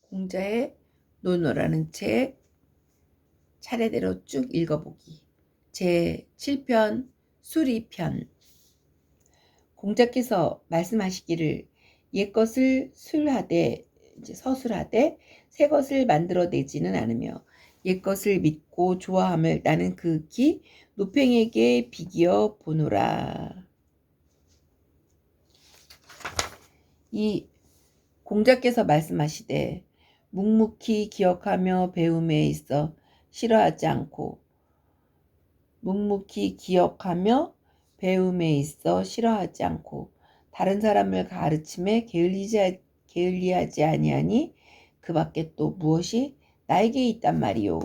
공자의 논어라는 책 차례대로 쭉 읽어보기. 제7편 수리편. 공자께서 말씀하시기를 옛것을 술하되 서술하되 새것을 만들어내지는 않으며 옛것을 믿고 좋아함을 나는 극히 노팽에게 비기어 보노라. 이 공자께서 말씀하시되 묵묵히 기억하며 배움에 있어 싫어하지 않고 묵묵히 기억하며 배움에 있어 싫어하지 않고 다른 사람을 가르침에 게을리하지 아니하니 그 밖에 또 무엇이 나에게 있단 말이오.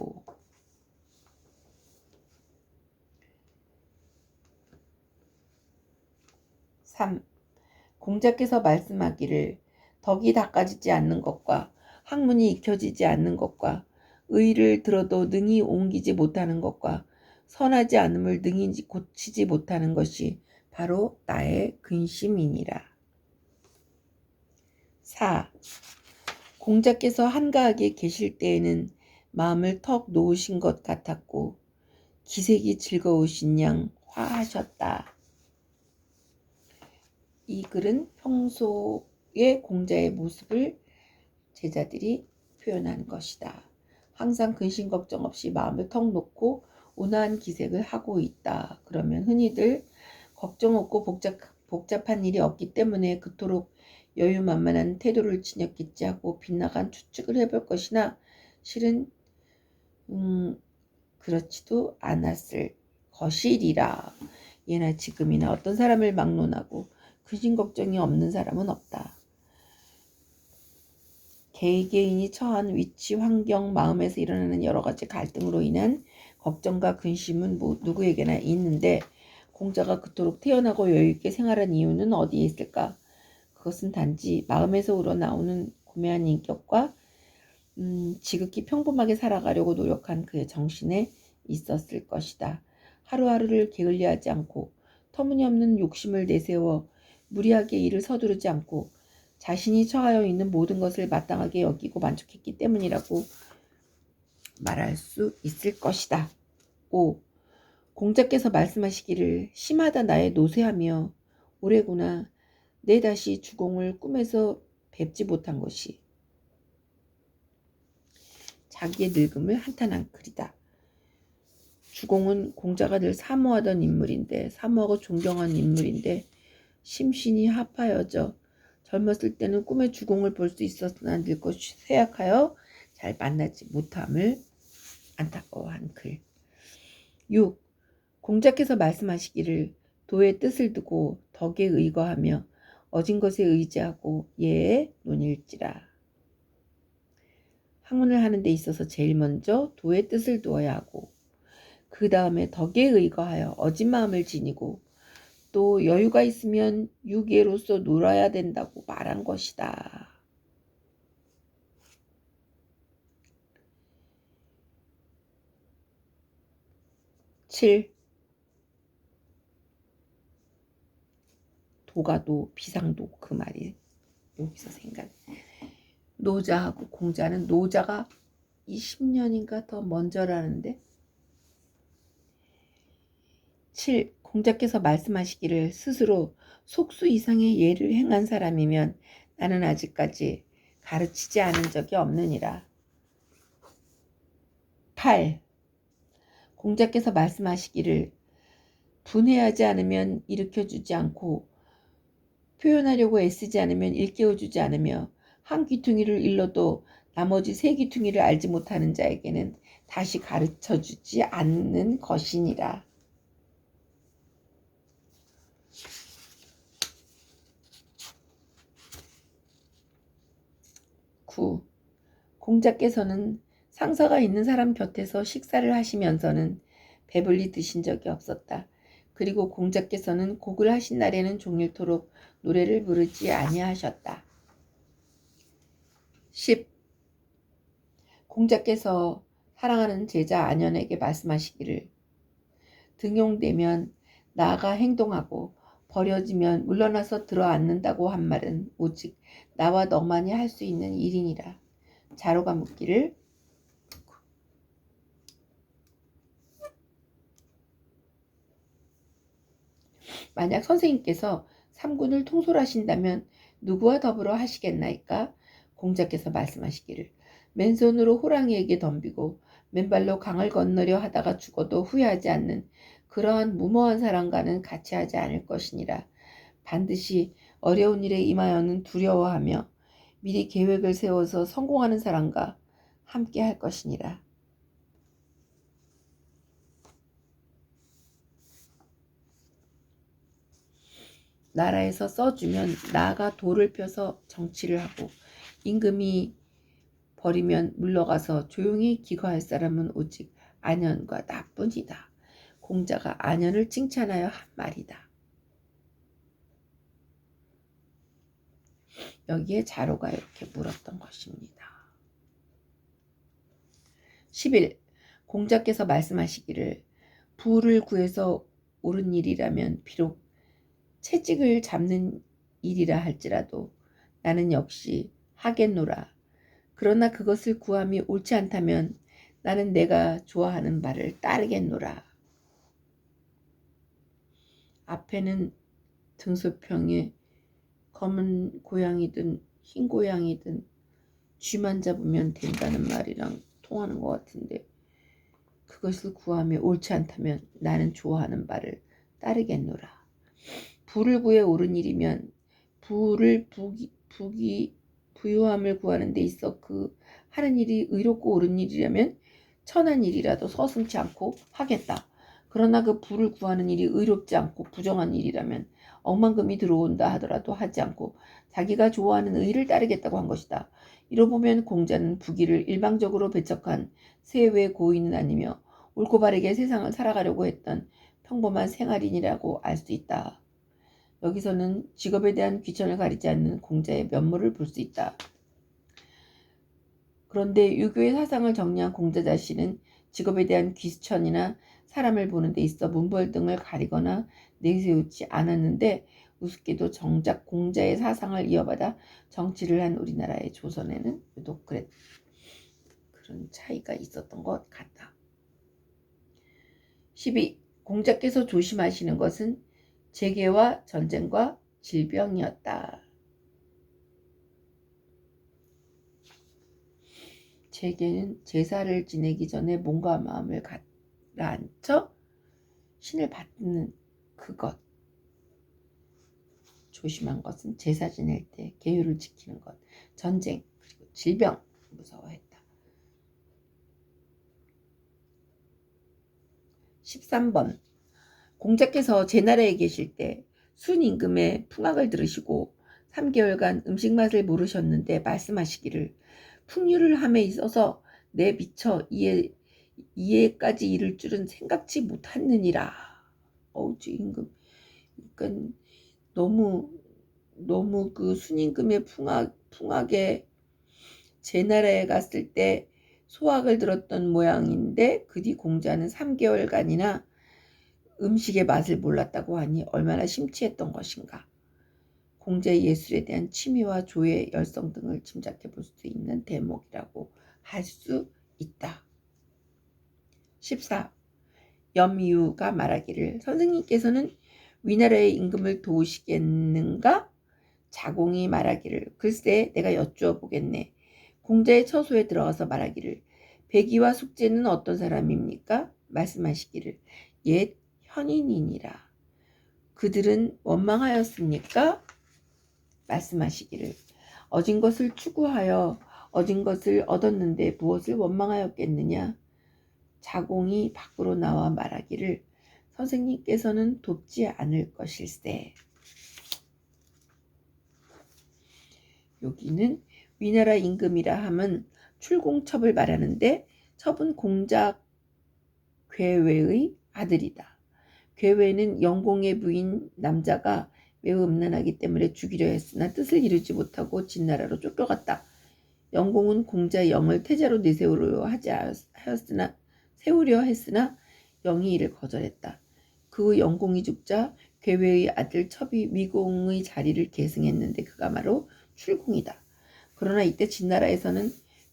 3. 공자께서 말씀하기를 덕이 닦아지지 않는 것과 학문이 익혀지지 않는 것과 의를 들어도 능히 옮기지 못하는 것과 선하지 않음을 능히 고치지 못하는 것이 바로 나의 근심이니라. 4. 공자께서 한가하게 계실 때에는 마음을 턱 놓으신 것 같았고 기색이 즐거우신 양 화하셨다. 이 글은 평소의 공자의 모습을 제자들이 표현한 것이다. 항상 근심 걱정 없이 마음을 턱 놓고 온화한 기색을 하고 있다. 그러면 흔히들 걱정 없고 복잡한 일이 없기 때문에 그토록 여유만만한 태도를 지녔겠지 하고 빗나간 추측을 해볼 것이나 실은 그렇지도 않았을 것이리라. 예나 지금이나 어떤 사람을 막론하고 근심 걱정이 없는 사람은 없다. 개개인이 처한 위치, 환경, 마음에서 일어나는 여러 가지 갈등으로 인한 걱정과 근심은 누구에게나 있는데 공자가 그토록 태연하고 여유있게 생활한 이유는 어디에 있을까? 그것은 단지 마음에서 우러나오는 고매한 인격과 지극히 평범하게 살아가려고 노력한 그의 정신에 있었을 것이다. 하루하루를 게을리하지 않고 터무니없는 욕심을 내세워 무리하게 일을 서두르지 않고 자신이 처하여 있는 모든 것을 마땅하게 여기고 만족했기 때문이라고 말할 수 있을 것이다. 5. 공자께서 말씀하시기를 심하다 나의 노쇠하며 오래구나 내 다시 주공을 꿈에서 뵙지 못한 것이 자기의 늙음을 한탄한 글이다. 주공은 공자가 늘 사모하던 인물인데 사모하고 존경한 인물인데 심신이 하파여져 젊었을 때는 꿈에 주공을 볼 수 있었으나 늙고 쇠약하여 잘 만나지 못함을 안타까워한 글. 6. 공자께서 말씀하시기를 도의 뜻을 두고 덕에 의거하며 어진 것에 의지하고 예에 논일지라. 학문을 하는 데 있어서 제일 먼저 도의 뜻을 두어야 하고 그 다음에 덕에 의거하여 어진 마음을 지니고 또 여유가 있으면 유계로서 놀아야 된다고 말한 것이다. 7. 도가도 비상도 그 말이 여기서 생각해. 노자하고 공자는 노자가 20년인가 더 먼저라는데 7. 공자께서 말씀하시기를 스스로 속수 이상의 예를 행한 사람이면 나는 아직까지 가르치지 않은 적이 없느니라. 8. 공자께서 말씀하시기를 분해하지 않으면 일으켜주지 않고 표현하려고 애쓰지 않으면 일깨워주지 않으며 한 귀퉁이를 일러도 나머지 세 귀퉁이를 알지 못하는 자에게는 다시 가르쳐주지 않는 것이니라. 9. 공자께서는 상사가 있는 사람 곁에서 식사를 하시면서는 배불리 드신 적이 없었다. 그리고 공자께서는 곡을 하신 날에는 종일토록 노래를 부르지 아니하셨다. 10. 공자께서 사랑하는 제자 안현에게 말씀하시기를 등용되면 나아가 행동하고 버려지면 물러나서 들어앉는다고 한 말은 오직 나와 너만이 할 수 있는 일이니라. 자로가 묻기를 만약 선생님께서 삼군을 통솔하신다면 누구와 더불어 하시겠나이까? 공자께서 말씀하시기를 맨손으로 호랑이에게 덤비고 맨발로 강을 건너려 하다가 죽어도 후회하지 않는 그러한 무모한 사람과는 같이 하지 않을 것이니라. 반드시 어려운 일에 임하여는 두려워하며 미리 계획을 세워서 성공하는 사람과 함께 할 것이니라. 나라에서 써주면 나가 돌을 펴서 정치를 하고 임금이 버리면 물러가서 조용히 기거할 사람은 오직 안연과 나뿐이다. 공자가 안연을 칭찬하여 한 말이다. 여기에 자로가 이렇게 물었던 것입니다. 10일 공자께서 말씀하시기를 부를 구해서 옳은 일이라면 비록 채찍을 잡는 일이라 할지라도 나는 역시 하겠노라. 그러나 그것을 구함이 옳지 않다면 나는 내가 좋아하는 바를 따르겠노라. 앞에는 등소평에 검은 고양이든 흰 고양이든 쥐만 잡으면 된다는 말이랑 통하는 것 같은데 그것을 구함이 옳지 않다면 나는 좋아하는 바를 따르겠노라. 부를 구해 옳은 일이면 부를 부유함을 구하는 데 있어 그 하는 일이 의롭고 옳은 일이라면 천한 일이라도 서슴지 않고 하겠다. 그러나 그 부를 구하는 일이 의롭지 않고 부정한 일이라면 억만금이 들어온다 하더라도 하지 않고 자기가 좋아하는 의를 따르겠다고 한 것이다. 이로 보면 공자는 부귀를 일방적으로 배척한 세외 고인은 아니며 옳고 바르게 세상을 살아가려고 했던 평범한 생활인이라고 알 수 있다. 여기서는 직업에 대한 귀천을 가리지 않는 공자의 면모를 볼 수 있다. 그런데 유교의 사상을 정리한 공자 자신은 직업에 대한 귀천이나 사람을 보는 데 있어 문벌 등을 가리거나 내세우지 않았는데 우습게도 정작 공자의 사상을 이어받아 정치를 한 우리나라의 조선에는 유독 그런 차이가 있었던 것 같다. 12. 공자께서 조심하시는 것은 재계와 전쟁과 질병이었다. 재계는 제사를 지내기 전에 몸과 마음을 가라앉혀 신을 받는 그것. 조심한 것은 제사 지낼 때 계율을 지키는 것. 전쟁 그리고 질병 무서워했다. 13번 공자께서 제나라에 계실 때 순임금의 풍악을 들으시고 3개월간 음식 맛을 모르셨는데 말씀하시기를 풍류를 함에 있어서 내 미처 이해까지 이를 줄은 생각지 못했느니라. 임금 그러니까 너무 그 순임금의 풍악에 제나라에 갔을 때 소학을 들었던 모양인데 그 뒤 공자는 3개월간이나 음식의 맛을 몰랐다고 하니 얼마나 심취했던 것인가. 공자의 예술에 대한 취미와 조예, 열성 등을 짐작해 볼 수 있는 대목이라고 할 수 있다. 14. 염유가 말하기를 선생님께서는 위나라의 임금을 도우시겠는가? 자공이 말하기를 글쎄 내가 여쭈어 보겠네. 공자의 처소에 들어가서 말하기를 백이와 숙제는 어떤 사람입니까? 말씀하시기를 옛 현인이니라. 그들은 원망하였습니까? 말씀하시기를 얻은 것을 추구하여 얻은 것을 얻었는데 무엇을 원망하였겠느냐? 자공이 밖으로 나와 말하기를 선생님께서는 돕지 않을 것일세. 여기는 위나라 임금이라 함은 출공첩을 말하는데 첩은 공자 괴외의 아들이다. 괴외는 영공의 부인 남자가 매우 음란하기 때문에 죽이려 했으나 뜻을 이루지 못하고 진나라로 쫓겨갔다. 영공은 공자의 영을 태자로 내세우려 세우려 했으나 영이 이를 거절했다. 그 후 영공이 죽자 괴외의 아들 첩이 위공의 자리를 계승했는데 그가 바로 출공이다. 그러나 이때 진나라에서는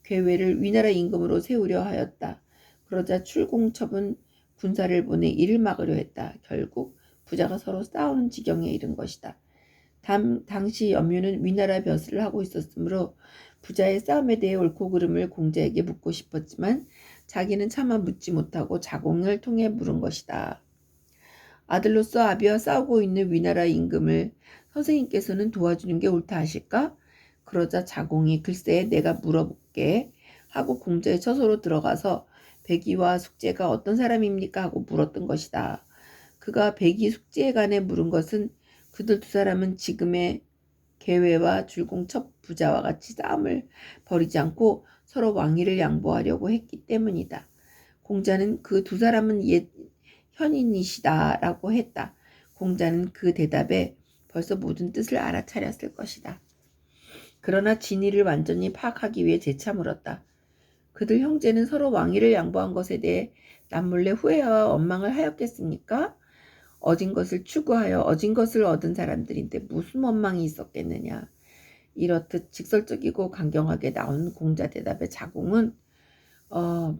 괴회를 위나라 임금으로 세우려 하였다. 그러자 출공첩은 군사를 보내 이를 막으려 했다. 결국 부자가 서로 싸우는 지경에 이른 것이다. 당시 염유는 위나라 벼슬을 하고 있었으므로 부자의 싸움에 대해 옳고 그름을 공자에게 묻고 싶었지만 자기는 차마 묻지 못하고 자공을 통해 물은 것이다. 아들로서 아비와 싸우고 있는 위나라 임금을 선생님께서는 도와주는 게 옳다 하실까? 그러자 자공이 글쎄 내가 물어볼게 하고 공자의 처소로 들어가서 백이와 숙제가 어떤 사람입니까? 하고 물었던 것이다. 그가 백이 숙제에 관해 물은 것은 그들 두 사람은 지금의 계외와 줄공첩 부자와 같이 싸움을 벌이지 않고 서로 왕위를 양보하려고 했기 때문이다. 공자는 그 두 사람은 옛 현인이시다 라고 했다. 공자는 그 대답에 벌써 모든 뜻을 알아차렸을 것이다. 그러나 진위를 완전히 파악하기 위해 재차 물었다. 그들 형제는 서로 왕위를 양보한 것에 대해 남몰래 후회와 원망을 하였겠습니까? 얻은 것을 추구하여 얻은 것을 얻은 사람들인데 무슨 원망이 있었겠느냐. 이렇듯 직설적이고 강경하게 나온 공자 대답에 자공은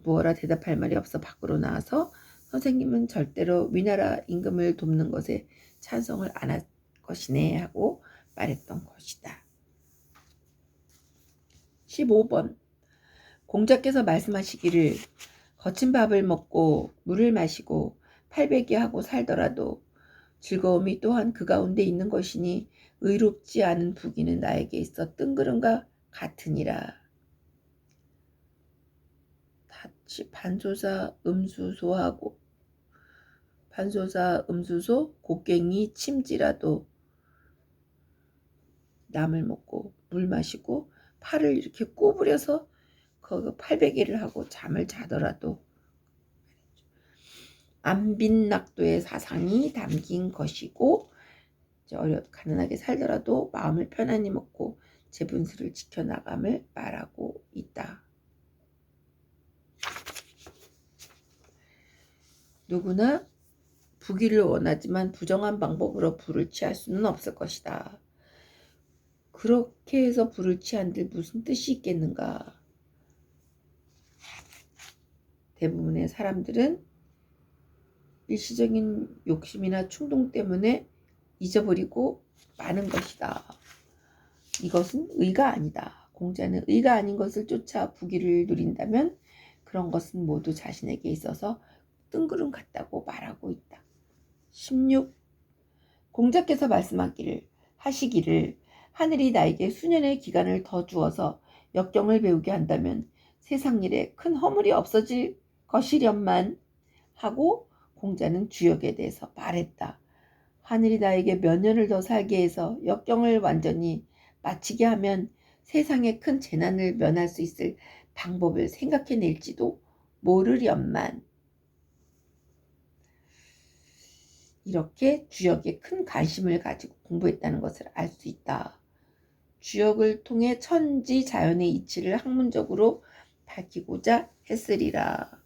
뭐라 대답할 말이 없어 밖으로 나와서 선생님은 절대로 위나라 임금을 돕는 것에 찬성을 안 할 것이네 하고 말했던 것이다. 15번 공자께서 말씀하시기를 거친 밥을 먹고 물을 마시고 팔베개 하고 살더라도 즐거움이 또한 그 가운데 있는 것이니 의롭지 않은 부귀는 나에게 있어 뜬구름과 같으니라. 반소사 음수소 곡괭이 침지라도 남을 먹고 물 마시고 팔을 이렇게 꼬부려서 그 팔베개를 하고 잠을 자더라도 안빈낙도의 사상이 담긴 것이고 가난하게 살더라도 마음을 편안히 먹고 제 분수를 지켜나감을 말하고 있다. 누구나 부귀를 원하지만 부정한 방법으로 부를 취할 수는 없을 것이다. 그렇게 해서 부를 취한들 무슨 뜻이 있겠는가? 대부분의 사람들은 일시적인 욕심이나 충동 때문에 잊어버리고 마는 것이다. 이것은 의가 아니다. 공자는 의가 아닌 것을 쫓아 부귀를 누린다면 그런 것은 모두 자신에게 있어서 뜬구름 같다고 말하고 있다. 16. 공자께서 하시기를 하늘이 나에게 수년의 기간을 더 주어서 역경을 배우게 한다면 세상 일에 큰 허물이 없어질 것이련만 하고 공자는 주역에 대해서 말했다. 하늘이 나에게 몇 년을 더 살게 해서 역경을 완전히 마치게 하면 세상의 큰 재난을 면할 수 있을 방법을 생각해낼지도 모르련만. 이렇게 주역에 큰 관심을 가지고 공부했다는 것을 알 수 있다. 주역을 통해 천지 자연의 이치를 학문적으로 밝히고자 했으리라.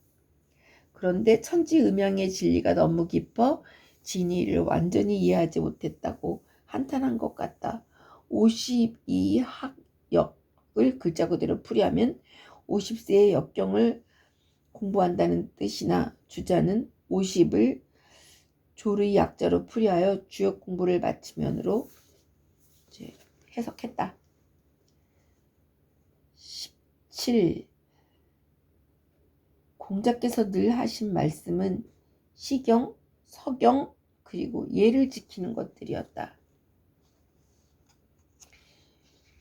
그런데 천지음양의 진리가 너무 깊어 진리를 완전히 이해하지 못했다고 한탄한 것 같다. 52학역을 글자 그대로 풀이하면 50세의 역경을 공부한다는 뜻이나 주자는 50을 조르의 약자로 풀이하여 주역 공부를 마치면으로 이제 해석했다. 17. 공자께서 늘 하신 말씀은 시경, 서경, 그리고 예를 지키는 것들이었다.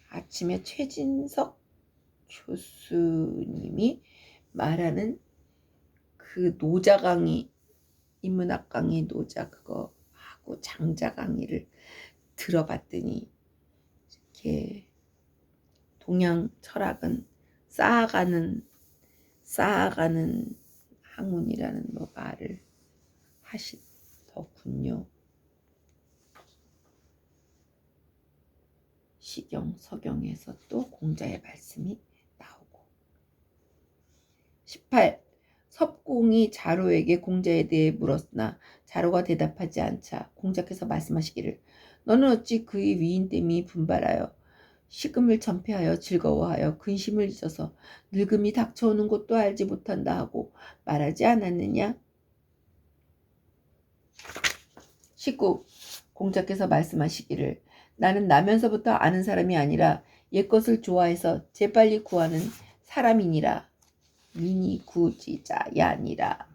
아침에 최진석 교수님이 말하는 그 노자 강의, 인문학 강의 노자 그거 하고 장자 강의를 들어봤더니 이렇게 동양 철학은 쌓아가는 학문이라는 말을 하시더군요. 시경, 서경에서 또 공자의 말씀이 나오고. 18. 섭공이 자로에게 공자에 대해 물었으나 자로가 대답하지 않자 공자께서 말씀하시기를 너는 어찌 그의 위인됨이 분발하여 식음을 전폐하여 즐거워하여 근심을 잊어서 늙음이 닥쳐오는 것도 알지 못한다 하고 말하지 않았느냐? 19. 공자께서 말씀하시기를 나는 나면서부터 아는 사람이 아니라 옛것을 좋아해서 재빨리 구하는 사람이니라. 미니 구지자야 아니라.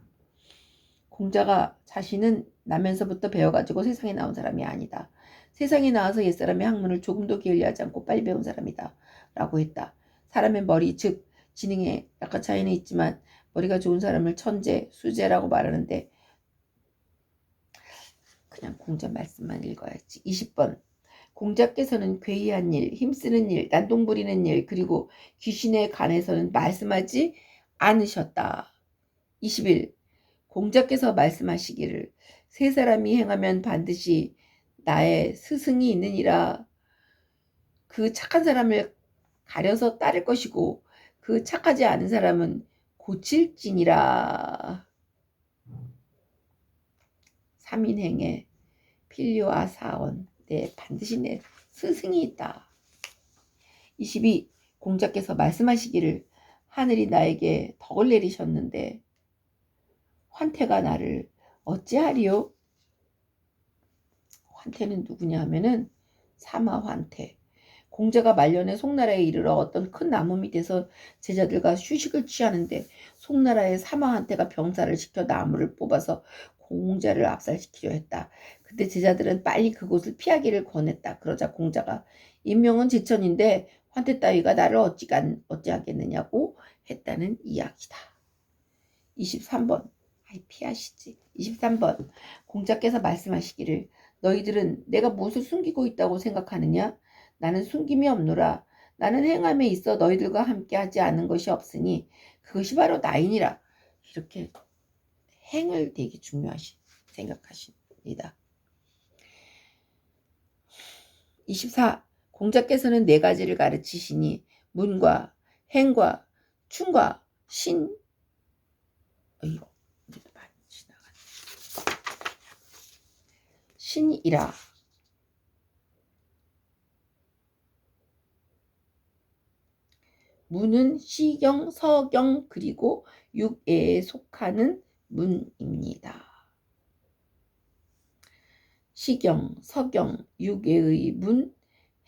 공자가 자신은 나면서부터 배워가지고 세상에 나온 사람이 아니다. 세상에 나와서 옛사람의 학문을 조금도 게을리하지 않고 빨리 배운 사람이다. 라고 했다. 사람의 머리, 즉 지능에 약간 차이는 있지만 머리가 좋은 사람을 천재, 수재라고 말하는데 그냥 공자 말씀만 읽어야지. 20번. 공자께서는 괴이한 일, 힘쓰는 일, 난동 부리는 일, 그리고 귀신에 관해서는 말씀하지 않으셨다. 21. 공자께서 말씀하시기를 세 사람이 행하면 반드시 나의 스승이 있느니라. 그 착한 사람을 가려서 따를 것이고 그 착하지 않은 사람은 고칠지니라. 3인행에 필요와 사원. 네, 반드시 내 스승이 있다. 22. 공자께서 말씀하시기를 하늘이 나에게 덕을 내리셨는데 환태가 나를 어찌하리요? 환태는 누구냐 하면은 사마환태. 공자가 말년에 송나라에 이르러 어떤 큰 나무 밑에서 제자들과 휴식을 취하는데 송나라의 사마환태가 병사를 시켜 나무를 뽑아서 공자를 압살시키려 했다. 그때 제자들은 빨리 그곳을 피하기를 권했다. 그러자 공자가 인명은 제천인데 환태 따위가 나를 어찌하겠느냐고 했다는 이야기다. 23번. 아이 피하시지. 23번. 공자께서 말씀하시기를 너희들은 내가 무엇을 숨기고 있다고 생각하느냐? 나는 숨김이 없노라. 나는 행함에 있어 너희들과 함께 하지 않은 것이 없으니 그것이 바로 나이니라. 이렇게 행을 되게 중요하시 생각하십니다. 24. 공자께서는 네 가지를 가르치시니 문과 행과 춤과 신 신이라. 문은 시경, 서경 그리고 육예에 속하는 문입니다. 시경, 서경, 육예의 문,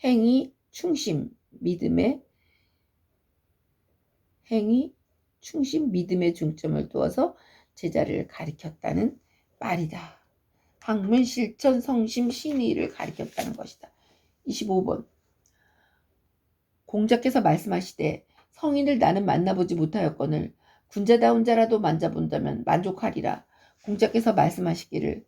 행위, 충심, 믿음에 중점을 두어서 제자를 가리켰다는 말이다. 학문, 실천, 성심, 신의를 가리켰다는 것이다. 25번. 공자께서 말씀하시되 성인을 나는 만나보지 못하였거늘 군자다운 자라도 만져본다면 만족하리라. 공자께서 말씀하시기를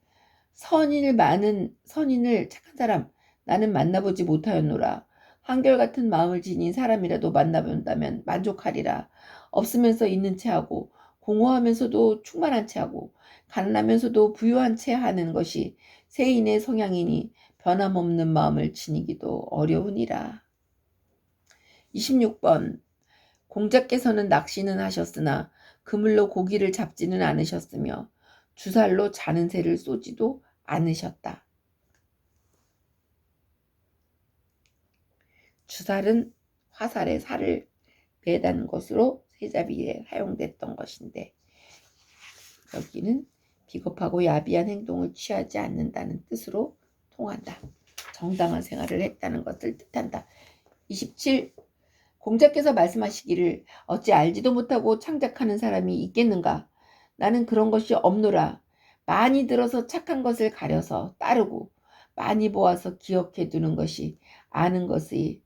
선인을 착한 사람 나는 만나보지 못하였노라. 한결같은 마음을 지닌 사람이라도 만나본다면 만족하리라. 없으면서 있는 채하고 공허하면서도 충만한 채하고 가난하면서도 부유한 채 하는 것이 세인의 성향이니 변함없는 마음을 지니기도 어려우니라. 26번. 공자께서는 낚시는 하셨으나 그물로 고기를 잡지는 않으셨으며 주살로 자는 새를 쏘지도 않으셨다. 주살은 화살에 살을 매다는 것으로 세자비에 사용됐던 것인데 여기는 비겁하고 야비한 행동을 취하지 않는다는 뜻으로 통한다. 정당한 생활을 했다는 것을 뜻한다. 27. 공자께서 말씀하시기를 어찌 알지도 못하고 창작하는 사람이 있겠는가? 나는 그런 것이 없노라. 많이 들어서 착한 것을 가려서 따르고 많이 보아서 기억해 두는 것이 아는 것의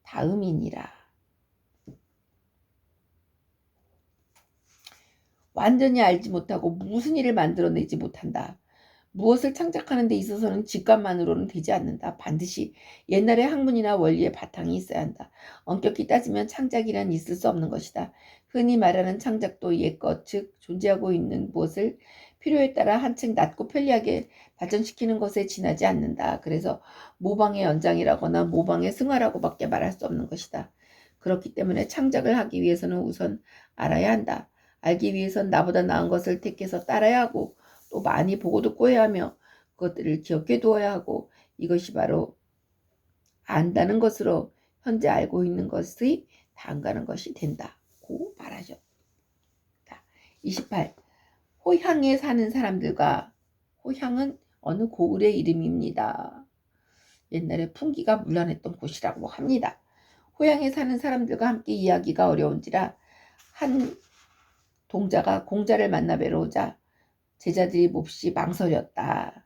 다음이니라. 완전히 알지 못하고 무슨 일을 만들어내지 못한다. 무엇을 창작하는 데 있어서는 직감만으로는 되지 않는다. 반드시 옛날의 학문이나 원리의 바탕이 있어야 한다. 엄격히 따지면 창작이란 있을 수 없는 것이다. 흔히 말하는 창작도 옛것, 즉 존재하고 있는 무엇을 필요에 따라 한층 낮고 편리하게 발전시키는 것에 지나지 않는다. 그래서 모방의 연장이라거나 모방의 승화라고밖에 말할 수 없는 것이다. 그렇기 때문에 창작을 하기 위해서는 우선 알아야 한다. 알기 위해선 나보다 나은 것을 택해서 따라야 하고 또 많이 보고 듣고 해야 하며 그것들을 기억해 두어야 하고 이것이 바로 안다는 것으로 현재 알고 있는 것의 다음가는 것이 된다고 말하죠. 28. 호향에 사는 사람들과, 호향은 어느 고을의 이름입니다. 옛날에 풍기가 문란했던 곳이라고 합니다. 호향에 사는 사람들과 함께 이야기가 어려운지라 한 동자가 공자를 만나 뵈러 오자 제자들이 몹시 망설였다.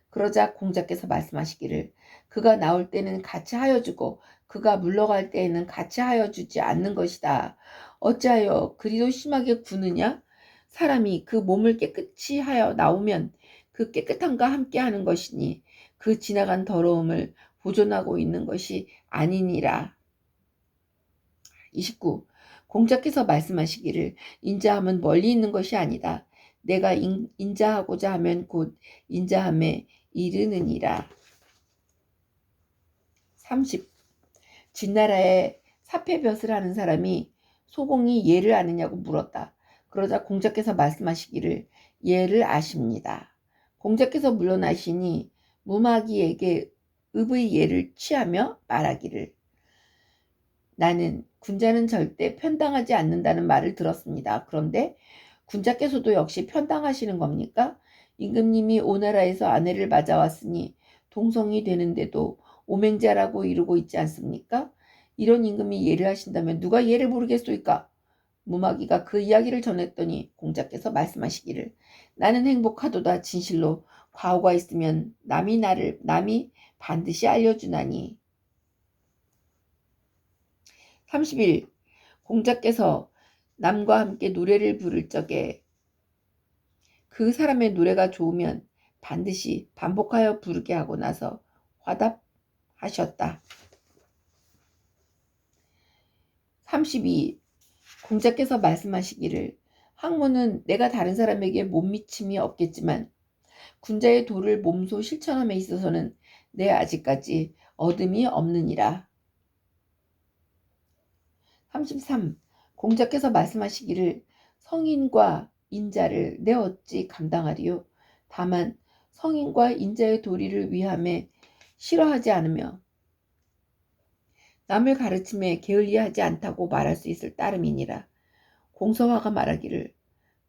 그러자 공자께서 말씀하시기를 그가 나올 때는 같이 하여주고 그가 물러갈 때에는 같이 하여주지 않는 것이다. 어찌하여 그리도 심하게 구느냐? 사람이 그 몸을 깨끗이 하여 나오면 그 깨끗함과 함께 하는 것이니 그 지나간 더러움을 보존하고 있는 것이 아니니라. 29. 공자께서 말씀하시기를 인자함은 멀리 있는 것이 아니다. 내가 인자하고자 하면 곧 인자함에 이르느니라. 30. 진나라에 사패벼슬 하는 사람이 소공이 예를 아느냐고 물었다. 그러자 공자께서 말씀하시기를 예를 아십니다. 공자께서 물러나시니 무마귀에게 읍의 예를 취하며 말하기를 나는 군자는 절대 편당하지 않는다는 말을 들었습니다. 그런데 군자께서도 역시 편당하시는 겁니까? 임금님이 오나라에서 아내를 맞아왔으니 동성이 되는데도 오맹자라고 이루고 있지 않습니까? 이런 임금이 예를 하신다면 누가 예를 모르겠소이까? 무마귀가 그 이야기를 전했더니 공자께서 말씀하시기를 나는 행복하도다. 진실로 과오가 있으면 남이 반드시 알려주나니. 31. 공자께서 남과 함께 노래를 부를 적에 그 사람의 노래가 좋으면 반드시 반복하여 부르게 하고 나서 화답하셨다. 32. 공자께서 말씀하시기를 학문은 내가 다른 사람에게 못 미침이 없겠지만 군자의 도를 몸소 실천함에 있어서는 내 아직까지 얻음이 없느니라. 33. 공자께서 말씀하시기를 성인과 인자를 내 어찌 감당하리요? 다만 성인과 인자의 도리를 위함에 싫어하지 않으며 남을 가르침에 게을리하지 않다고 말할 수 있을 따름이니라. 공서화가 말하기를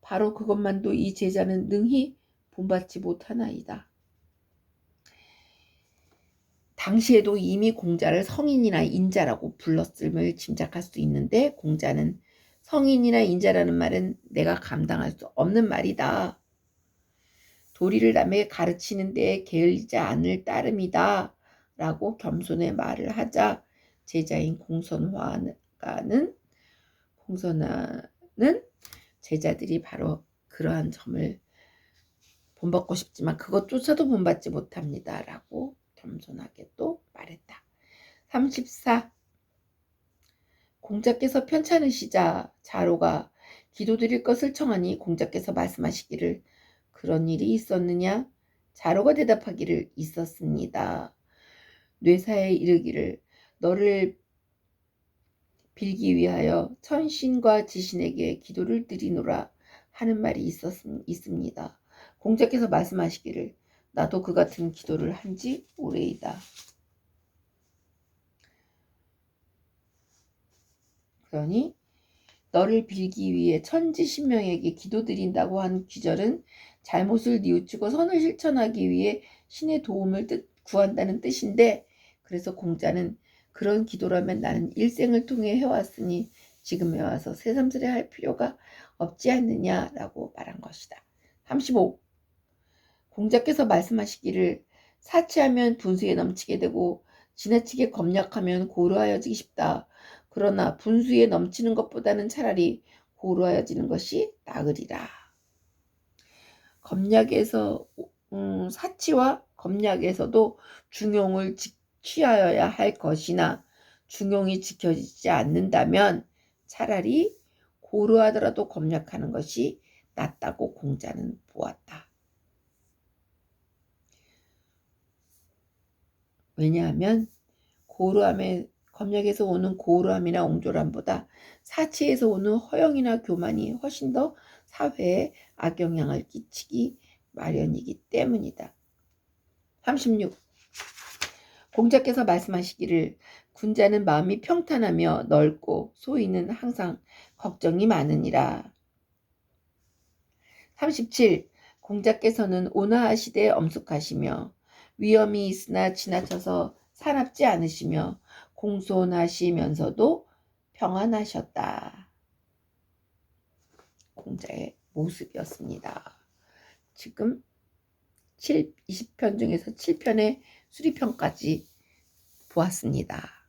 바로 그것만도 이 제자는 능히 본받지 못하나이다. 당시에도 이미 공자를 성인이나 인자라고 불렀음을 짐작할 수 있는데 공자는 성인이나 인자라는 말은 내가 감당할 수 없는 말이다. 도리를 남에게 가르치는 데에 게을리지 않을 따름이다. 라고 겸손의 말을 하자 제자인 공선화는 제자들이 바로 그러한 점을 본받고 싶지만 그것조차도 본받지 못합니다. 라고 겸손하게 또 말했다. 34. 공자께서 편찮으시자 자로가 기도드릴 것을 청하니 공자께서 말씀하시기를 그런 일이 있었느냐? 자로가 대답하기를 있었습니다. 뇌사에 이르기를 너를 빌기 위하여 천신과 지신에게 기도를 드리노라 하는 말이 있습니다. 공자께서 말씀하시기를 나도 그 같은 기도를 한지 오래이다. 그러니 너를 빌기 위해 천지신명에게 기도드린다고 한 귀절은 잘못을 뉘우치고 선을 실천하기 위해 신의 도움을 구한다는 뜻인데 그래서 공자는 그런 기도라면 나는 일생을 통해 해왔으니 지금에 와서 새삼스레 할 필요가 없지 않느냐라고 말한 것이다. 35. 공자께서 말씀하시기를 사치하면 분수에 넘치게 되고 지나치게 검약하면 고루하여지기 쉽다. 그러나 분수에 넘치는 것보다는 차라리 고루하여지는 것이 나으리라. 사치와 검약에서도 중용을 취하여야 할 것이나 중용이 지켜지지 않는다면 차라리 고루하더라도 검약하는 것이 낫다고 공자는 보았다. 왜냐하면 검역에서 오는 고루함이나 옹졸함보다 사치에서 오는 허영이나 교만이 훨씬 더 사회에 악영향을 끼치기 마련이기 때문이다. 36. 공자께서 말씀하시기를 군자는 마음이 평탄하며 넓고 소인은 항상 걱정이 많으니라. 37. 공자께서는 온화하시되 엄숙하시며 위험이 있으나 지나쳐서 사납지 않으시며 공손하시면서도 평안하셨다. 공자의 모습이었습니다. 지금 20편 중에서 7편의 수리편까지 보았습니다.